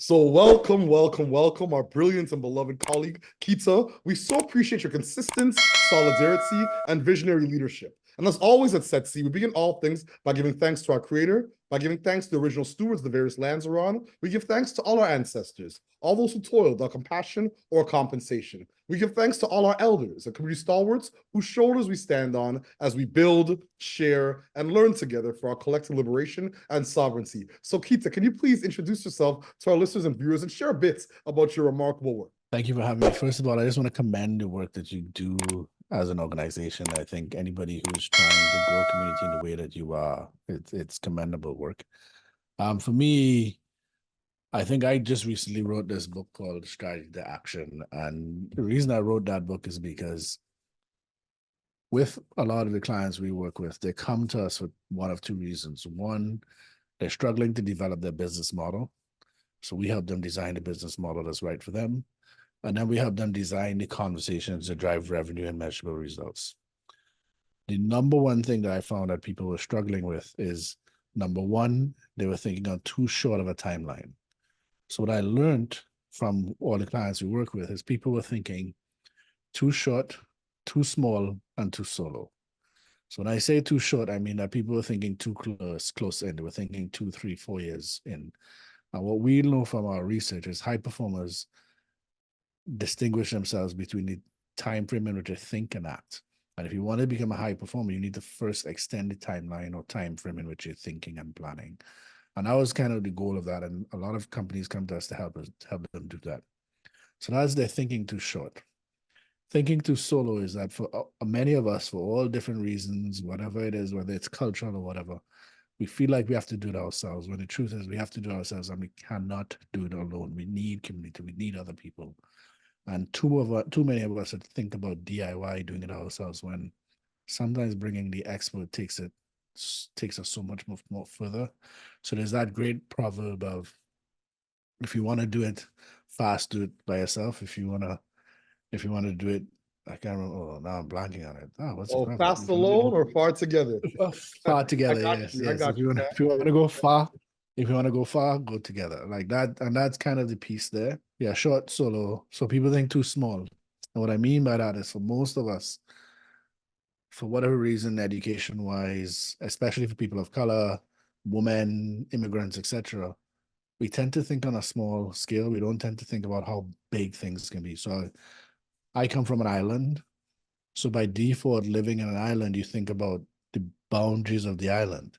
So welcome, our brilliant and beloved colleague, Keita. We so appreciate your consistent solidarity and visionary leadership. And as always at SETC, we begin all things by giving thanks to our creator, by giving thanks to the original stewards of the various lands we're on. We give thanks to all our ancestors, all those who toiled without compassion or compensation. We give thanks to all our elders and community stalwarts whose shoulders we stand on as we build, share, and learn together for our collective liberation and sovereignty. So, Keita, can you please introduce yourself to our listeners and viewers and share a bit about your remarkable work? Thank you for having me. First of all, I just want to commend the work that you do as an organization. I think anybody who's trying to grow community in the way that you are, it's commendable work. For me, I think I just recently wrote this book called Strategy to Action. And the reason I wrote that book is because with a lot of the clients we work with, they come to us for one of two reasons. One, they're struggling to develop their business model. So we help them design a business model that's right for them. And then we help them design the conversations that drive revenue and measurable results. The number one thing that I found that people were struggling with is, number one, they were thinking on too short of a timeline. So what I learned from all the clients we work with is people were thinking too short, too small, and too solo. So when I say too short, I mean that people were thinking too close in. They were thinking 2, 3, 4 years in. And what we know from our research is high performers distinguish themselves between the time frame in which they think and act. And if you want to become a high performer, you need to first extend the timeline or time frame in which you're thinking and planning. And that was kind of the goal of that. And a lot of companies come to us to help them do that. So that's their thinking too short. Thinking too solo is that for many of us, for all different reasons, whatever it is, whether it's cultural or whatever, we feel like we have to do it ourselves. When the truth is we have to do it ourselves and we cannot do it alone. We need community. We need other people. And too many of us think about DIY, doing it ourselves, when sometimes bringing the expert takes us so much more further. So there's that great proverb of, if you want to do it fast, do it by yourself. If you want to do it, I can't remember. Oh, now I'm blanking on it. Oh, what's the proverb? Fast alone or far together? Far I together, got yes, you. I yes. got you. If you want to go far, go together like that. And that's kind of the piece there. Yeah, short, solo. So people think too small. And what I mean by that is, for most of us, for whatever reason, education wise, especially for people of color, women, immigrants, etc., we tend to think on a small scale. We don't tend to think about how big things can be. So I come from an island. So by default, living in an island, you think about the boundaries of the island.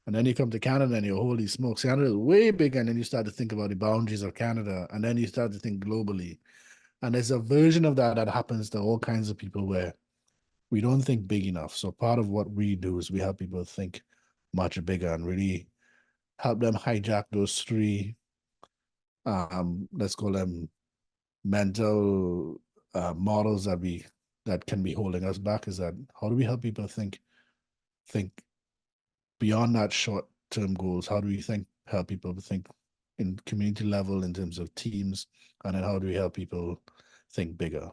And then you come to Canada and you're, holy smokes, Canada is way bigger. And then you start to think about the boundaries of Canada. And then you start to think globally. And there's a version of that that happens to all kinds of people where we don't think big enough. So part of what we do is we help people think much bigger and really help them hijack those three, let's call them mental models that can be holding us back. Is that, how do we help people think beyond that short-term goals? How do we help people think in community level in terms of teams, and then how do we help people think bigger?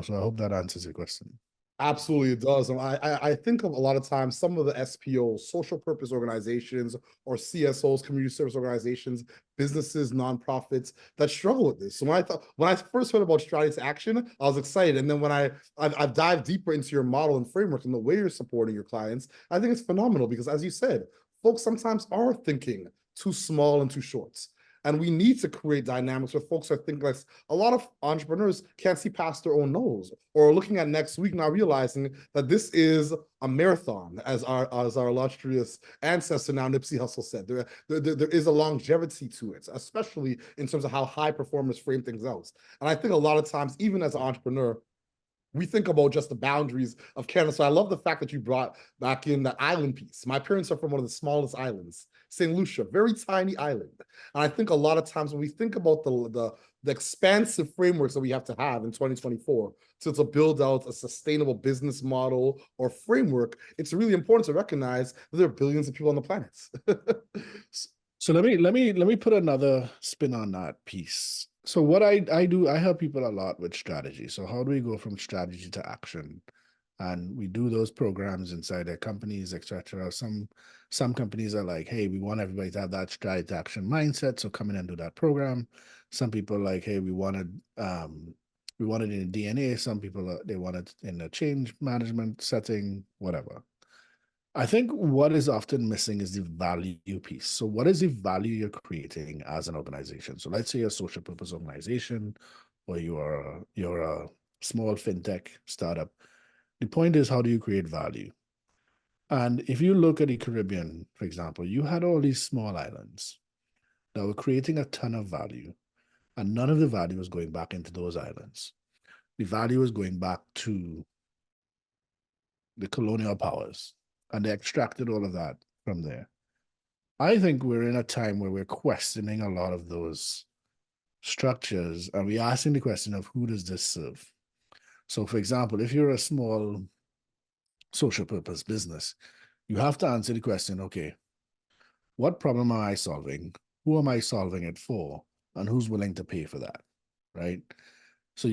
So I hope that answers your question. Absolutely, it does. And I think of a lot of times some of the SPOs, social purpose organizations, or CSOs, community service organizations, businesses, nonprofits that struggle with this. So when I first heard about strategy to action, I was excited. And then when I've dived deeper into your model and framework and the way you're supporting your clients, I think it's phenomenal because, as you said, folks sometimes are thinking too small and too short. And we need to create dynamics where folks are thinking like, a lot of entrepreneurs can't see past their own nose, or are looking at next week now realizing that this is a marathon, as our illustrious ancestor now Nipsey Hussle said. There is a longevity to it, especially in terms of how high performers frame things out. And I think a lot of times, even as an entrepreneur, we think about just the boundaries of Canada. So I love the fact that you brought back in that island piece. My parents are from one of the smallest islands, St. Lucia, very tiny island. And I think a lot of times when we think about the expansive frameworks that we have to have in 2024 to build out a sustainable business model or framework, it's really important to recognize that there are billions of people on the planet. So let me put another spin on that piece. So what I do, I help people a lot with strategy. So how do we go from strategy to action? And we do those programs inside their companies, etc. Some companies are like, hey, we want everybody to have that stride to action mindset, so come in and do that program. Some people are like, hey, we wanted it in DNA. Some people they want it in a change management setting, whatever. I think what is often missing is the value piece. So, what is the value you're creating as an organization? So, let's say you're a social purpose organization, or you're a small fintech startup. The point is, how do you create value? And if you look at the Caribbean, for example, you had all these small islands that were creating a ton of value, and none of the value was going back into those islands. The value was going back to the colonial powers, and they extracted all of that from there. I think we're in a time where we're questioning a lot of those structures, and we're asking the question of who does this serve? So, for example, if you're a small social purpose business, you have to answer the question, okay, what problem am I solving? Who am I solving it for? And who's willing to pay for that? Right? So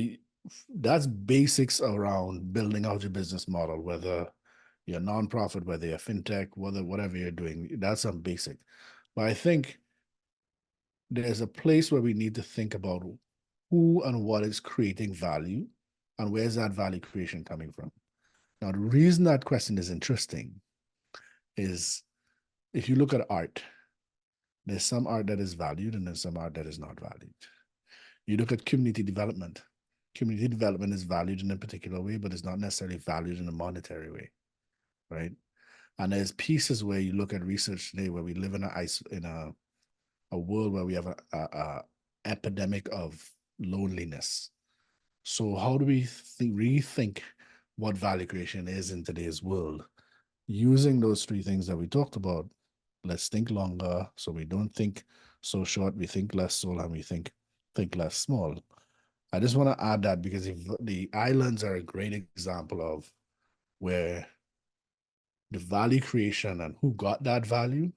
that's basics around building out your business model, whether you're a nonprofit, whether you're fintech, whatever you're doing, that's some basic. But I think there's a place where we need to think about who and what is creating value and where's that value creation coming from. Now, the reason that question is interesting is if you look at art, there's some art that is valued and there's some art that is not valued. You look at community development. Community development is valued in a particular way, but it's not necessarily valued in a monetary way, right? And there's pieces where you look at research today where we live in a world where we have a epidemic of loneliness. So how do we rethink what value creation is in today's world? Using those three things that we talked about, let's think longer so we don't think so short, we think less so, and we think less small. I just want to add that because if the islands are a great example of where the value creation and who got that value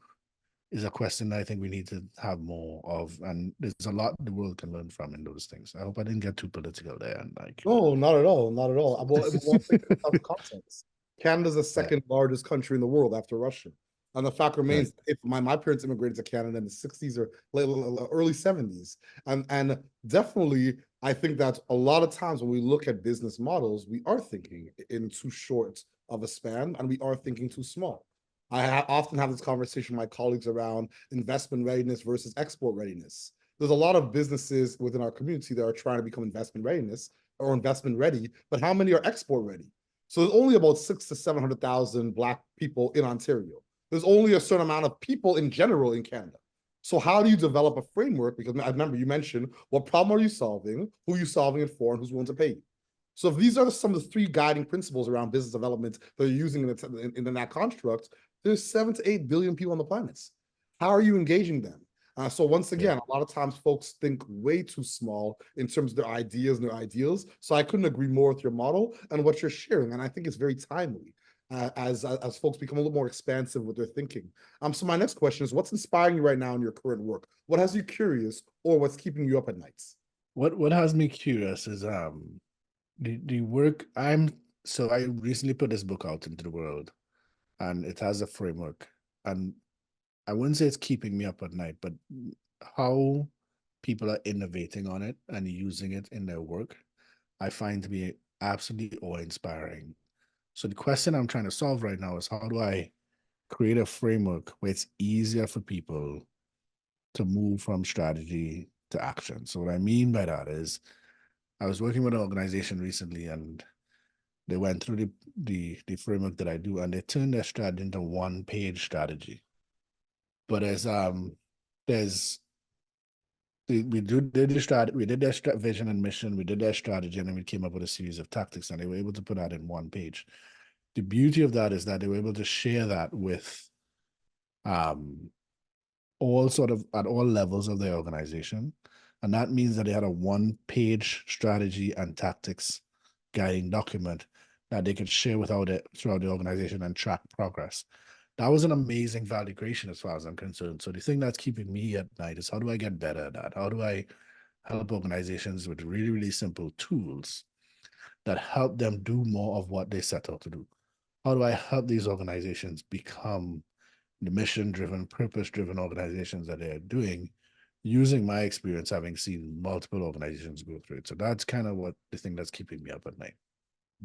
is a question I think we need to have more of. And there's a lot the world can learn from in those things. I hope I didn't get too political there. And like, No, not at all. Not at all. Well, one thing in some context. Canada's the right, second largest country in the world after Russia. And the fact right. remains, if my parents immigrated to Canada in the 60s or early 70s. And definitely, I think that a lot of times when we look at business models, we are thinking in too short of a span and we are thinking too small. Often have this conversation with my colleagues around investment readiness versus export readiness. There's a lot of businesses within our community that are trying to become investment readiness or investment ready, but how many are export ready? So there's only about 6 to 700,000 Black people in Ontario. There's only a certain amount of people in general in Canada. So how do you develop a framework? Because I remember you mentioned what problem are you solving, who are you solving it for, and who's willing to pay you. So if these are some of the three guiding principles around business development that you're using in that construct, there's 7 to 8 billion people on the planet. How are you engaging them? So once again, a lot of times folks think way too small in terms of their ideas and their ideals. So I couldn't agree more with your model and what you're sharing. And I think it's very timely as folks become a little more expansive with their thinking. So my next question is, what's inspiring you right now in your current work? What has you curious or what's keeping you up at nights? What has me curious is the work I recently put this book out into the world and it has a framework. And I wouldn't say it's keeping me up at night, but how people are innovating on it and using it in their work, I find to be absolutely awe-inspiring. So the question I'm trying to solve right now is how do I create a framework where it's easier for people to move from strategy to action? So what I mean by that is I was working with an organization recently and they went through the framework that I do and they turned their strategy into one-page strategy. But there's we did the strategy, we did their vision and mission, we did their strategy, and then we came up with a series of tactics, and they were able to put that in one page. The beauty of that is that they were able to share that with all sort of at all levels of their organization. And that means that they had a one-page strategy and tactics guiding document that they could share throughout the organization and track progress. That was an amazing value creation as far as I'm concerned. So the thing that's keeping me at night is how do I get better at that? How do I help organizations with really, really simple tools that help them do more of what they set out to do? How do I help these organizations become the mission-driven, purpose-driven organizations that they're doing, using my experience having seen multiple organizations go through it? So that's kind of what the thing that's keeping me up at night.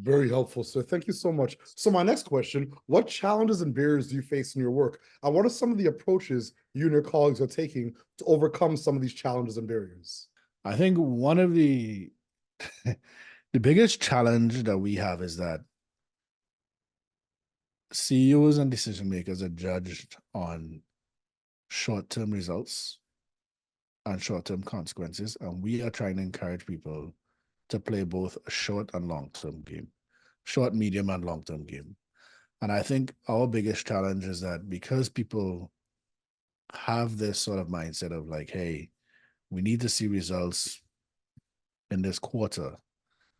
Very helpful, sir. Thank you so much. So my next question, what challenges and barriers do you face in your work? And what are some of the approaches you and your colleagues are taking to overcome some of these challenges and barriers? I think one of the the biggest challenge that we have is that CEOs and decision makers are judged on short-term results and short-term consequences, and we are trying to encourage people to play both a short and long-term game, short, medium, and long-term game. And I think our biggest challenge is that because people have this sort of mindset of like, hey, we need to see results in this quarter.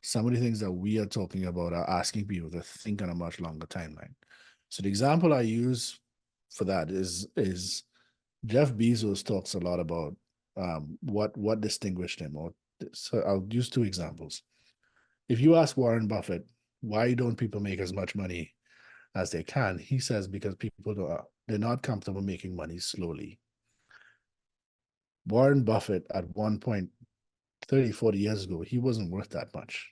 Some of the things that we are talking about are asking people to think on a much longer timeline. So the example I use for that is Jeff Bezos talks a lot about what distinguished him. Or so I'll use two examples. If you ask Warren Buffett, why don't people make as much money as they can? He says because people they're not comfortable making money slowly. Warren Buffett at one point 30, 40 years ago, he wasn't worth that much.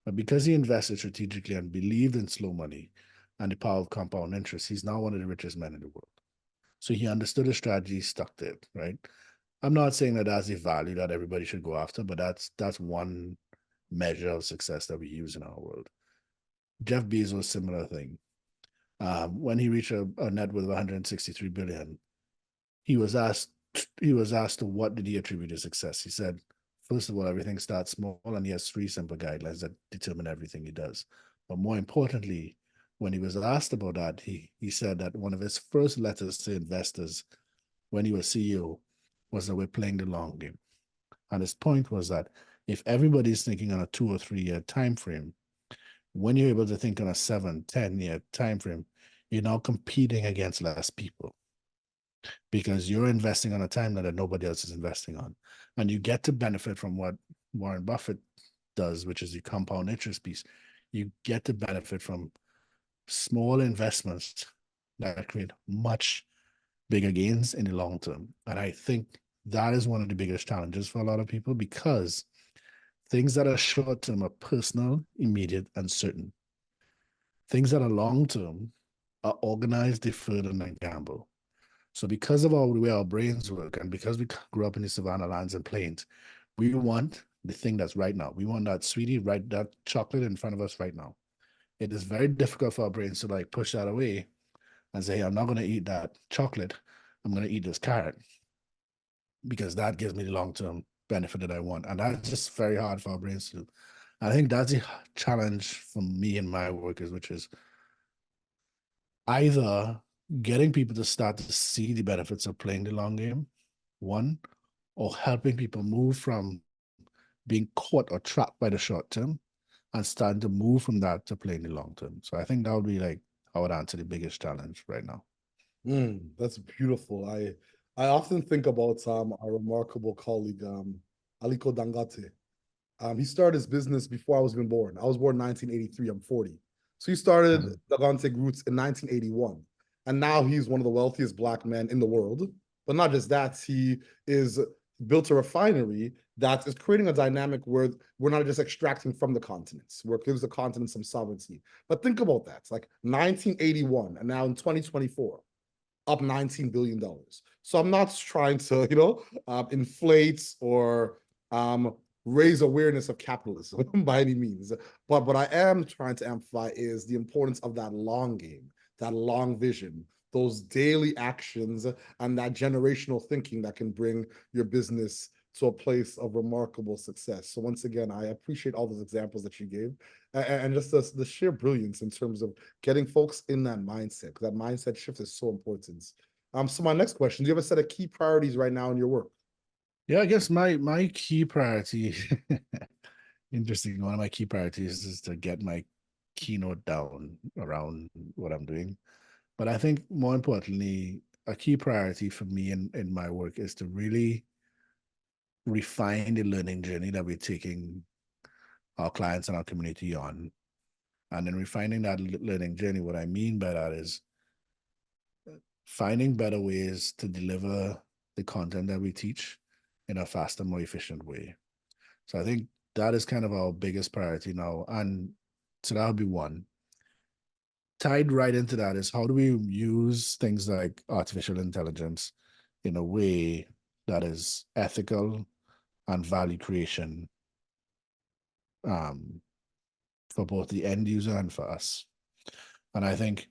But because he invested strategically and believed in slow money and the power of compound interest, he's now one of the richest men in the world. So he understood the strategy, stuck to it, right? I'm not saying that that's a value that everybody should go after, but that's one measure of success that we use in our world. Jeff Bezos, similar thing. When he reached a net worth of 163 billion, he was asked to what did he attribute his success. He said, first of all, everything starts small, and he has three simple guidelines that determine everything he does. But more importantly, when he was asked about that, he said that one of his first letters to investors when he was CEO was that we're playing the long game. And his point was that if everybody's thinking on a 2 or 3 year time frame, when you're able to think on a 7, 10 year time frame, you're now competing against less people because you're investing on a timeline that nobody else is investing on. And you get to benefit from what Warren Buffett does, which is the compound interest piece. You get to benefit from small investments that create much bigger gains in the long term. And I think that is one of the biggest challenges for a lot of people because things that are short term are personal, immediate, and certain. Things that are long term are organized, deferred, and gamble. So because of the way our brains work and because we grew up in the savannah lands and plains, we want the thing that's right now. We want that sweetie, right, that chocolate in front of us right now. It is very difficult for our brains to like push that away and say, hey, I'm not going to eat that chocolate. I'm going to eat this carrot because that gives me the long-term benefit that I want. And that's just very hard for our brains to do. I think that's a challenge for me in my work which is either getting people to start to see the benefits of playing the long game, one, or helping people move from being caught or trapped by the short term and starting to move from that to playing the long term. So I think that would be like I would answer the biggest challenge right now. That's beautiful. I often think about our remarkable colleague Aliko Dangote. He started his business before I was even born. I was born in 1983. I'm 40. So he started Dangote Roots in 1981. And now he's one of the wealthiest Black men in the world. But not just that, he is built a refinery that is creating a dynamic where we're not just extracting from the continents, where it gives the continent some sovereignty. But think about that. It's like 1981 and now in 2024, up $19 billion. So I'm not trying to, inflate or raise awareness of capitalism by any means. But what I am trying to amplify is the importance of that long game, that long vision, those daily actions, and that generational thinking that can bring your business to a place of remarkable success. So once again, I appreciate all those examples that you gave and just the sheer brilliance in terms of getting folks in that mindset. That mindset shift is so important. So my next question, do you have a set of key priorities right now in your work? Yeah, I guess my key priority, interesting, one of my key priorities is to get my keynote down around what I'm doing. But I think more importantly, a key priority for me in my work is to really refine the learning journey that we're taking our clients and our community on, and then refining that learning journey. What I mean by that is finding better ways to deliver the content that we teach in a faster, more efficient way. So I think that is kind of our biggest priority now. And so that'll be one. Tied right into that is how do we use things like artificial intelligence in a way that is ethical and value creation, um, for both the end user and for us. And I think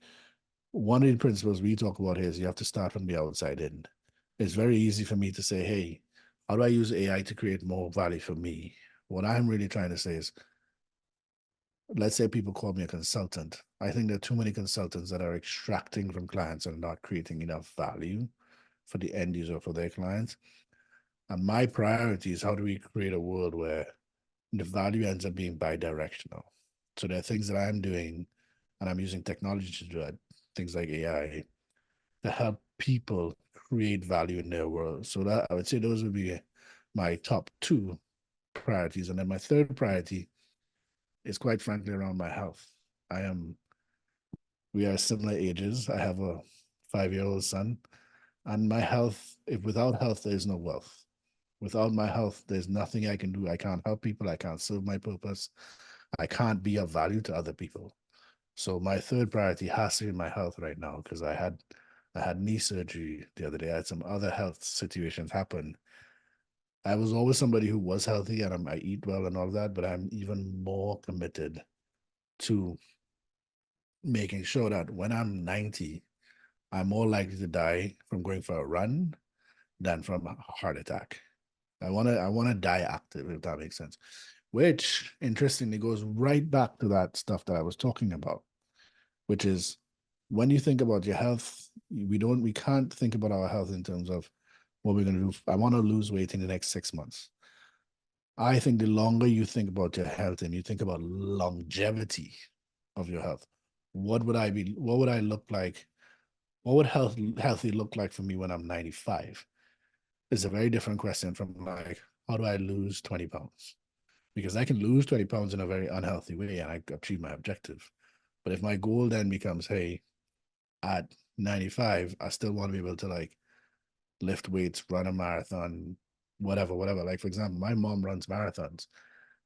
one of the principles we talk about here is you have to start from the outside in. It's very easy for me to say, hey, how do I use AI to create more value for me? What I'm really trying to say is, let's say people call me a consultant. I think there are too many consultants that are extracting from clients and not creating enough value for the end user, for their clients. And my priority is how do we create a world where the value ends up being bi-directional. So there are things that I'm doing, and I'm using technology to do it, things like AI, to help people create value in their world. So that I would say those would be my top two priorities. And then my third priority is quite frankly around my health. I am we are similar ages. I have a 5-year-old son, and my health, if without health, there's no wealth. Without my health, there's nothing I can do. I can't help people. I can't serve my purpose. I can't be of value to other people. So my third priority has to be my health right now because I had knee surgery the other day. I had some other health situations happen. I was always somebody who was healthy and I eat well and all that, but I'm even more committed to making sure that when I'm 90, I'm more likely to die from going for a run than from a heart attack. I wanna die active, if that makes sense. Which interestingly goes right back to that stuff that I was talking about, which is when you think about your health, we can't think about our health in terms of what we're gonna do. I want to lose weight in the next 6 months. I think the longer you think about your health and you think about longevity of your health, what would I look like? What would healthy look like for me when I'm 95? Is a very different question from like, how do I lose 20 pounds? Because I can lose 20 pounds in a very unhealthy way and I achieve my objective. But if my goal then becomes, hey, at 95, I still want to be able to like lift weights, run a marathon, whatever, whatever. Like, for example, my mom runs marathons.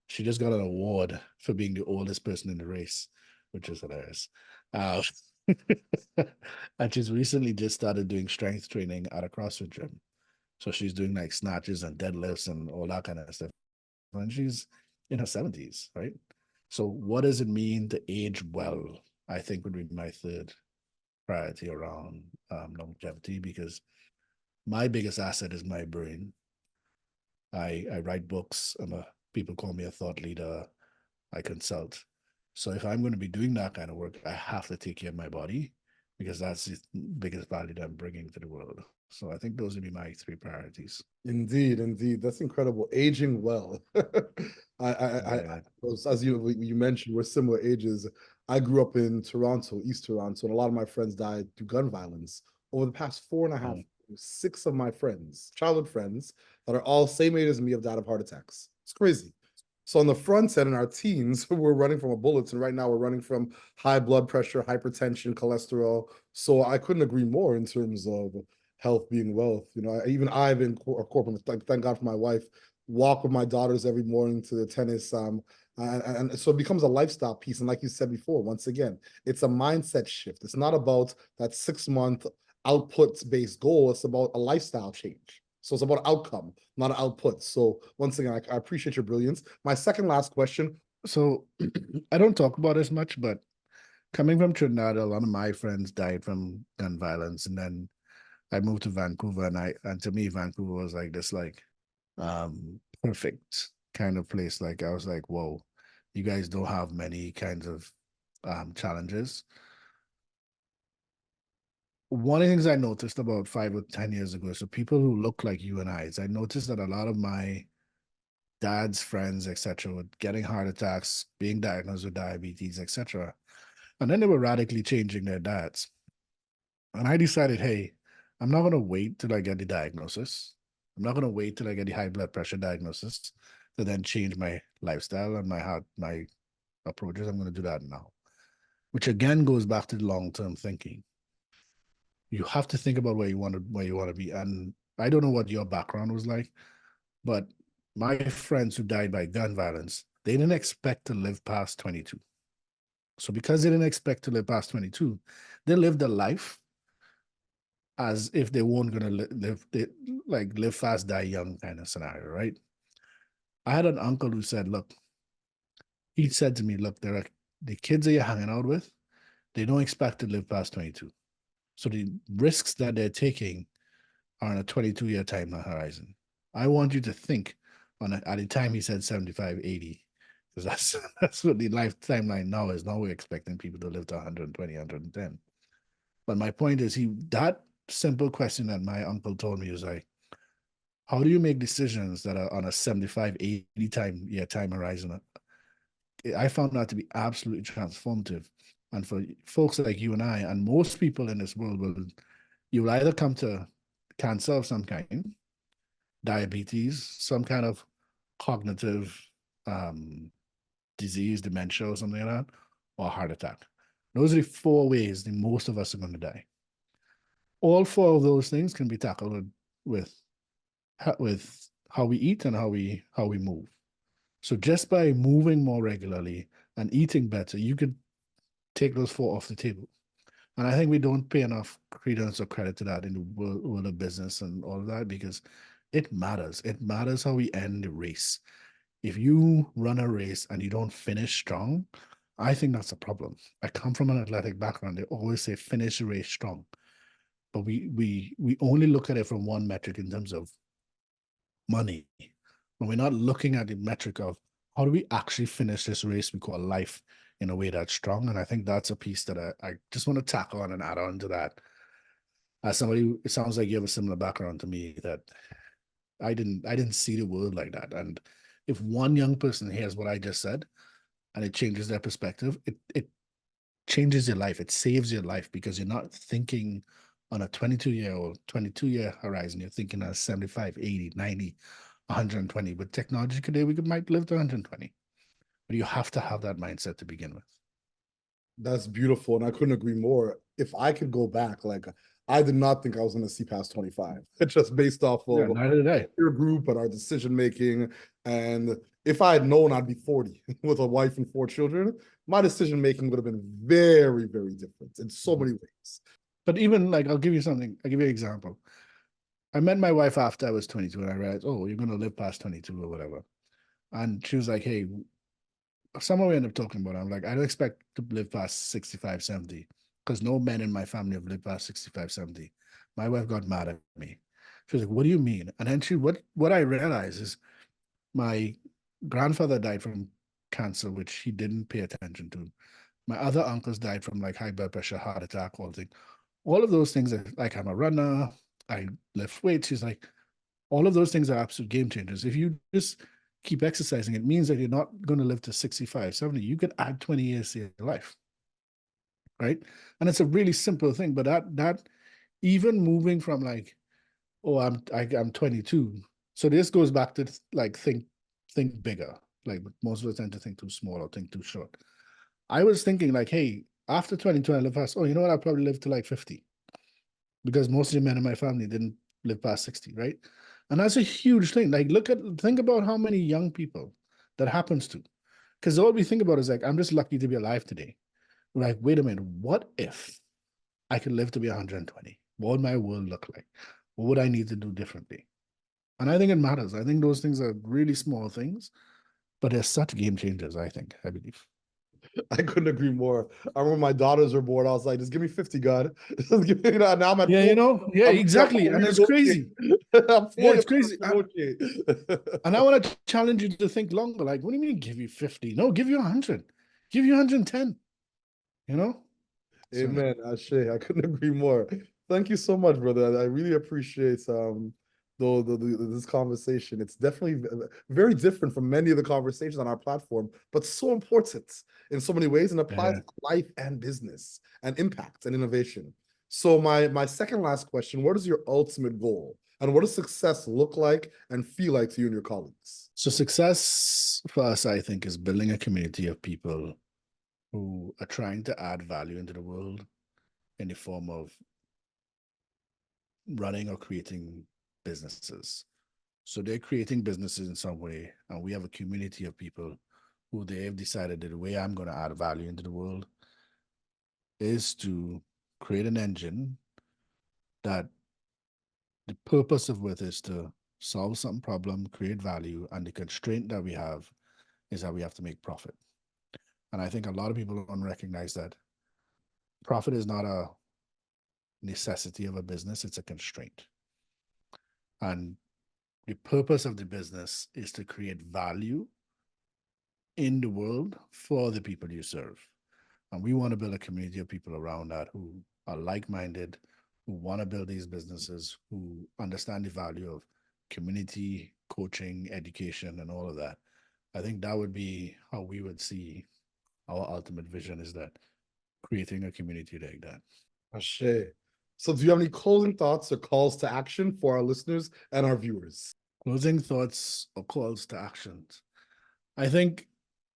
She just got an award for being the oldest person in the race, which is hilarious. Uh, and she's recently just started doing strength training at a CrossFit gym. So she's doing like snatches and deadlifts and all that kind of stuff. And she's in her 70s, right? So what does it mean to age well? I think would be my third priority around longevity because my biggest asset is my brain. I write books. People call me a thought leader. I consult. So if I'm going to be doing that kind of work, I have to take care of my body because that's the biggest value that I'm bringing to the world. So I think those would be my three priorities. Indeed, indeed, that's incredible. Aging well. Yeah. As you mentioned, we're similar ages. I grew up in Toronto, East Toronto, and a lot of my friends died through gun violence. Over the past 4.5, Oh, 6 of my friends, childhood friends, that are all same age as me, have died of heart attacks. It's crazy. So on the front end, in our teens, we're running from a bullets, and right now we're running from high blood pressure, hypertension, cholesterol. So I couldn't agree more in terms of health being wealth. Even I've been a corporate. Thank God for my wife. Walk with my daughters every morning to the tennis. And so it becomes a lifestyle piece. And like you said before, once again, it's a mindset shift. It's not about that 6-month output based goal. It's about a lifestyle change. So it's about outcome, not output. So once again, I appreciate your brilliance. My second last question. so I don't talk about as much, but coming from Trinidad, a lot of my friends died from gun violence, and then I moved to Vancouver, and to me, Vancouver was like this perfect kind of place. Like I was like, whoa, you guys don't have many kinds of challenges. One of the things I noticed about 5 or 10 years ago, so people who look like you and I noticed that a lot of my dad's friends, etc., were getting heart attacks, being diagnosed with diabetes, etc. And then they were radically changing their diets. And I decided, hey, I'm not going to wait till I get the diagnosis. I'm not going to wait till I get the high blood pressure diagnosis to then change my lifestyle and my approaches. I'm going to do that now, which again goes back to the long-term thinking. You have to think about where you want to be. And I don't know what your background was like, but my friends who died by gun violence, they didn't expect to live past 22. So because they didn't expect to live past 22, they lived a life as if they weren't gonna live fast, die young kind of scenario, right? I had an uncle who said, look, he said to me, look, there are the kids that you're hanging out with, they don't expect to live past 22. So the risks that they're taking are on a 22-year time horizon. I want you to think at the time he said 75, 80, because that's what the life timeline now is. Now we're expecting people to live to 120, 110. But my point is that simple question that my uncle told me was like, how do you make decisions that are on a 75, 80 time horizon? I found that to be absolutely transformative. And for folks like you and I, and most people in this world, you will either come to cancer of some kind, diabetes, some kind of cognitive disease, dementia, or something like that, or heart attack. Those are the four ways that most of us are going to die. All four of those things can be tackled with how we eat and how we move. So just by moving more regularly and eating better, you could take those four off the table. And I think we don't pay enough credence or credit to that in the world of business and all of that, because it matters. It matters how we end the race. If you run a race and you don't finish strong, I think that's a problem. I come from an athletic background. They always say finish the race strong. But we only look at it from one metric in terms of money. But we're not looking at the metric of how do we actually finish this race we call life in a way that's strong. And I think that's a piece that I just want to tackle on and add on to that. As somebody, it sounds like you have a similar background to me, that I didn't see the world like that. And if one young person hears what I just said and it changes their perspective, it changes your life. It saves your life, because you're not thinking on a 22-year horizon. You're thinking on 75, 80, 90, 120. With technology today, we might live to 120. But you have to have that mindset to begin with. That's beautiful, and I couldn't agree more. If I could go back, like I did not think I was going to see past 25, just based off Yeah, of neither did I. your group and our decision making. And if I had known I'd be 40 with a wife and 4 children, my decision making would have been very, very different in so many ways. But even like, I'll give you something. I'll give you an example. I met my wife after I was 22, and I realized, oh, you're going to live past 22 or whatever. And she was like, hey, somehow we end up talking about it. I'm like, I don't expect to live past 65, 70, because no men in my family have lived past 65, 70. My wife got mad at me. She was like, what do you mean? And then what I realized is my grandfather died from cancer, which he didn't pay attention to. My other uncles died from like high blood pressure, heart attack, all things. All of those things, like I'm a runner, I lift weights. She's like, all of those things are absolute game changers. If you just keep exercising, it means that you're not going to live to 65, 70. You could add 20 years to your life, right? And it's a really simple thing, but that even moving from like, oh, I'm 22. So this goes back to like think bigger. Like most of us tend to think too small or think too short. I was thinking like, hey, after 22, I live past, oh, you know what? I'll probably live to like 50, because most of the men in my family didn't live past 60, right? And that's a huge thing. Like, think about how many young people that happens to. Because all we think about is like, I'm just lucky to be alive today. We're like, wait a minute, what if I could live to be 120? What would my world look like? What would I need to do differently? And I think it matters. I think those things are really small things, but they're such game changers, I believe. I couldn't agree more. I remember my daughters were born. I was like, just give me 50, God. Just give me, now I'm at Yeah, 40. yeah, I'm exactly. And it's crazy. I'm Yeah, 40. it's crazy. I'm negotiate. And I want to challenge you to think longer. Like, what do you mean give you 50? No, give you 100. Give you 110, you know? So, Amen. Ashe, I couldn't agree more. Thank you so much, brother. I really appreciate this conversation. It's definitely very different from many of the conversations on our platform, but so important in so many ways and applies yeah. to life and business and impact and innovation. So my second last question, what is your ultimate goal? And what does success look like and feel like to you and your colleagues? So success for us, I think, is building a community of people who are trying to add value into the world in the form of running or creating businesses. So they're creating businesses in some way, and we have a community of people who they have decided that the way I'm going to add value into the world is to create an engine that the purpose of which is to solve some problem, create value, and the constraint that we have is that we have to make profit. And I think a lot of people don't recognize that profit is not a necessity of a business, it's a constraint. And the purpose of the business is to create value in the world for the people you serve. And we want to build a community of people around that who are like-minded, who want to build these businesses, who understand the value of community, coaching, education, and all of that. I think that would be how we would see our ultimate vision, is that creating a community like that. Ashe. So do you have any closing thoughts or calls to action for our listeners and our viewers? Closing thoughts or calls to actions. I think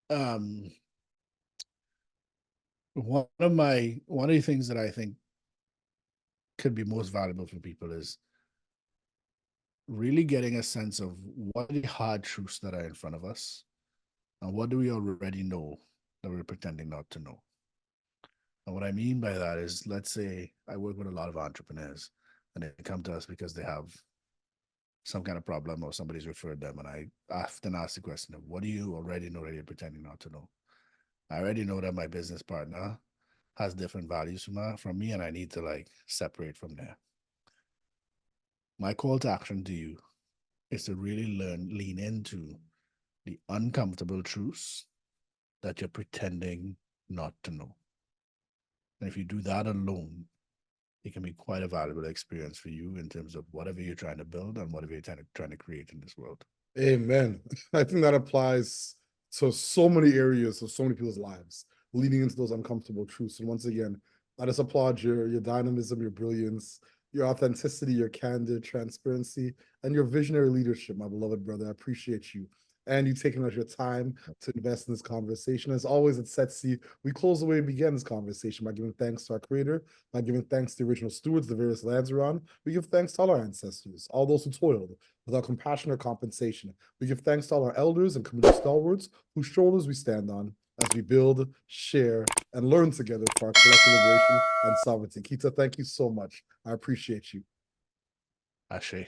one of the things that I think could be most valuable for people is really getting a sense of what are the hard truths that are in front of us and what do we already know that we're pretending not to know. And what I mean by that is, let's say I work with a lot of entrepreneurs and they come to us because they have some kind of problem or somebody's referred them. And I often ask the question of, what do you already know that you're pretending not to know? I already know that my business partner has different values from me, and I need to like separate from there. My call to action to you is to really lean into the uncomfortable truths that you're pretending not to know. And if you do that alone, it can be quite a valuable experience for you in terms of whatever you're trying to build and whatever you're trying to create in this world. Amen. I think that applies to so many areas of so many people's lives, leading into those uncomfortable truths. And once again, I just applaud your dynamism, your brilliance, your authenticity, your candor, transparency, and your visionary leadership, my beloved brother. I appreciate you and you taking out your time to invest in this conversation. As always, at Setsi, we close the way we began this conversation by giving thanks to our creator, by giving thanks to the original stewards, the various lands we're on. We give thanks to all our ancestors, all those who toiled without compassion or compensation. We give thanks to all our elders and community stalwarts whose shoulders we stand on as we build, share, and learn together for our collective liberation and sovereignty. Keita, thank you so much. I appreciate you. Ashe.